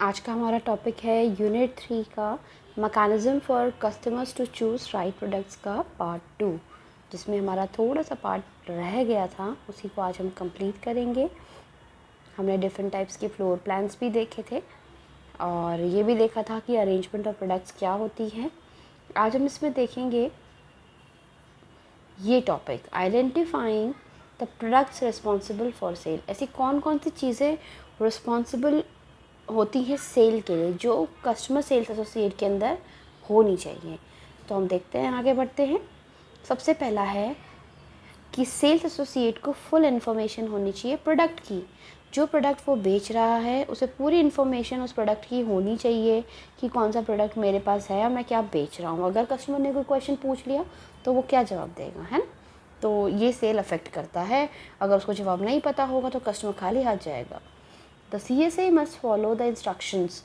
आज का हमारा टॉपिक है यूनिट 3 का mechanism for customers to choose right products का पार्ट 2, जिसमें हमारा थोड़ा सा पार्ट रह गया था, उसी को आज हम कंप्लीट करेंगे। हमने डिफरेंट टाइप्स के फ्लोर प्लान्स भी देखे थे और ये भी देखा था कि अरेंजमेंट ऑफ प्रोडक्ट्स क्या होती है। आज हम इसमें देखेंगे ये topic, identifying the products responsible for sale. ऐसी कौन कौन सी चीज़ें रिस्पॉन्सिबल होती है सेल के लिए, जो कस्टमर सेल्स एसोसिएट के अंदर होनी चाहिए। तो हम देखते हैं, आगे बढ़ते हैं। सबसे पहला है कि सेल्स एसोसिएट को फुल इन्फॉर्मेशन होनी चाहिए प्रोडक्ट की। जो प्रोडक्ट वो बेच रहा है उसे पूरी इन्फॉर्मेशन उस प्रोडक्ट की होनी चाहिए कि कौन सा प्रोडक्ट मेरे पास है और मैं क्या बेच रहा हूँ। अगर कस्टमर ने कोई क्वेश्चन पूछ लिया तो वो क्या जवाब देगा, है ना। तो ये सेल अफेक्ट करता है। अगर उसको जवाब नहीं पता होगा तो कस्टमर खाली हाथ जाएगा। The CSA must follow the instructions।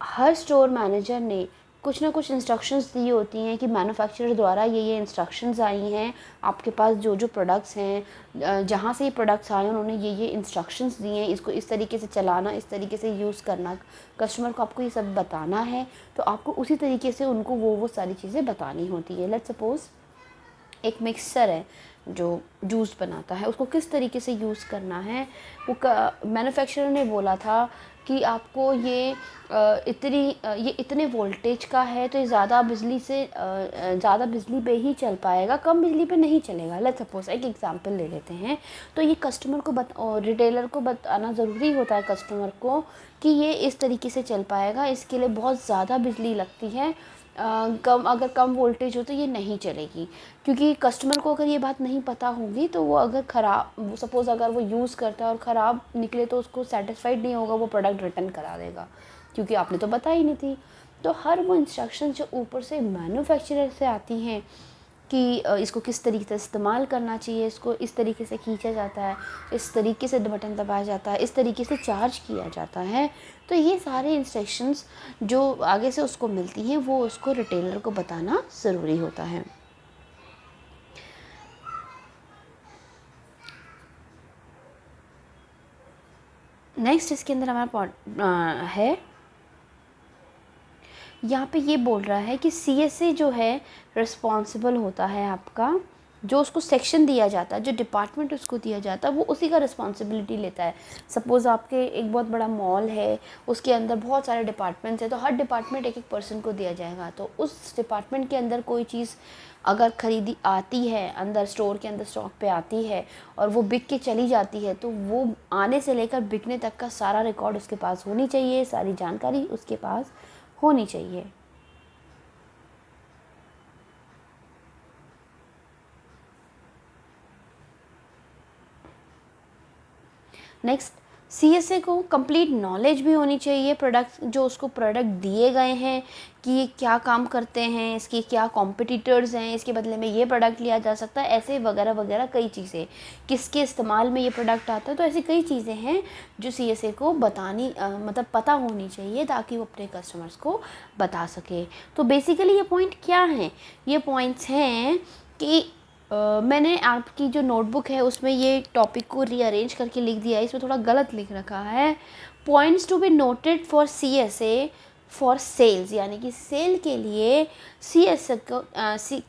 Her store manager ने कुछ ना कुछ इंस्ट्रक्शंस दी होती हैं कि मैन्युफैक्चरर द्वारा ये इंस्ट्रक्शंस आई हैं, आपके पास जो जो प्रोडक्ट्स हैं, जहाँ से ये प्रोडक्ट्स आए उन्होंने ये इंस्ट्रक्शंस दिए हैं, इसको इस तरीके से चलाना, इस तरीके से यूज़ करना। कस्टमर को आपको ये सब बताना है तो आपको उसी तरीके से उनको वो सारी चीज़ें बतानी होती है। लेट्स सपोज़ एक मिक्सचर है जो जूस बनाता है, उसको किस तरीके से यूज़ करना है। वो मैन्युफैक्चरर ने बोला था कि आपको ये इतने वोल्टेज का है तो ये ज़्यादा बिजली पे ही चल पाएगा, कम बिजली पे नहीं चलेगा। लेट्स सपोज एक एग्जांपल ले लेते हैं। तो ये कस्टमर को रिटेलर को बताना ज़रूरी होता है कस्टमर को कि ये इस तरीके से चल पाएगा, इसके लिए बहुत ज़्यादा बिजली लगती है, अगर कम वोल्टेज हो तो ये नहीं चलेगी। क्योंकि कस्टमर को अगर ये बात नहीं पता होगी तो वो अगर सपोज़ अगर वो यूज़ करता है और ख़राब निकले तो उसको सेटिस्फाइड नहीं होगा, वो प्रोडक्ट रिटर्न करा देगा क्योंकि आपने तो बताई नहीं थी। तो हर वो इंस्ट्रक्शन जो ऊपर से मैन्युफैक्चरर से आती हैं कि इसको किस तरीके से इस्तेमाल करना चाहिए, इसको इस तरीके से खींचा जाता है, इस तरीके से बटन दबाया जाता है, इस तरीके से चार्ज किया जाता है। तो ये सारे इंस्ट्रक्शंस जो आगे से उसको मिलती हैं वो उसको रिटेलर को बताना ज़रूरी होता है। नेक्स्ट इसके अंदर हमारा है, यहाँ पे ये बोल रहा है कि CSA जो है रिस्पॉन्सिबल होता है आपका, जो उसको सेक्शन दिया जाता है, जो डिपार्टमेंट उसको दिया जाता है वो उसी का रिस्पॉन्सिबिलिटी लेता है। सपोज़ आपके एक बहुत बड़ा मॉल है, उसके अंदर बहुत सारे डिपार्टमेंट्स हैं, तो हर डिपार्टमेंट एक एक पर्सन को दिया जाएगा। तो उस डिपार्टमेंट के अंदर कोई चीज़ अगर खरीदी आती है, अंदर स्टोर के अंदर स्टॉक पे आती है और वो बिक के चली जाती है, तो वो आने से लेकर बिकने तक का सारा रिकॉर्ड उसके पास होनी चाहिए, सारी जानकारी उसके पास होनी चाहिए। नेक्स्ट, CSA को कंप्लीट नॉलेज भी होनी चाहिए प्रोडक्ट, जो उसको प्रोडक्ट दिए गए हैं कि ये क्या काम करते हैं, इसके क्या कॉम्पिटिटर्स हैं, इसके बदले में ये प्रोडक्ट लिया जा सकता है, ऐसे वगैरह वगैरह कई चीज़ें, किसके इस्तेमाल में ये प्रोडक्ट आता है। तो ऐसी कई चीज़ें हैं जो CSA को मतलब पता होनी चाहिए ताकि वो अपने कस्टमर्स को बता सके। तो बेसिकली ये पॉइंट क्या हैं, ये पॉइंट्स हैं कि मैंने आपकी जो नोटबुक है उसमें ये टॉपिक को रीअरेंज करके लिख दिया है, इसमें थोड़ा गलत लिख रखा है। Points to be noted for CSA for sales, यानी कि सेल के लिए CSA को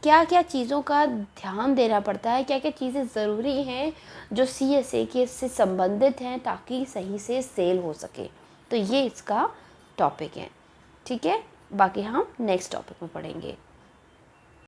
क्या क्या चीज़ों का ध्यान देना पड़ता है, क्या क्या चीज़ें ज़रूरी हैं जो CSA के से संबंधित हैं ताकि सही से सेल हो सके। तो ये इसका टॉपिक है, ठीक है। बाकी हम नेक्स्ट टॉपिक में पढ़ेंगे।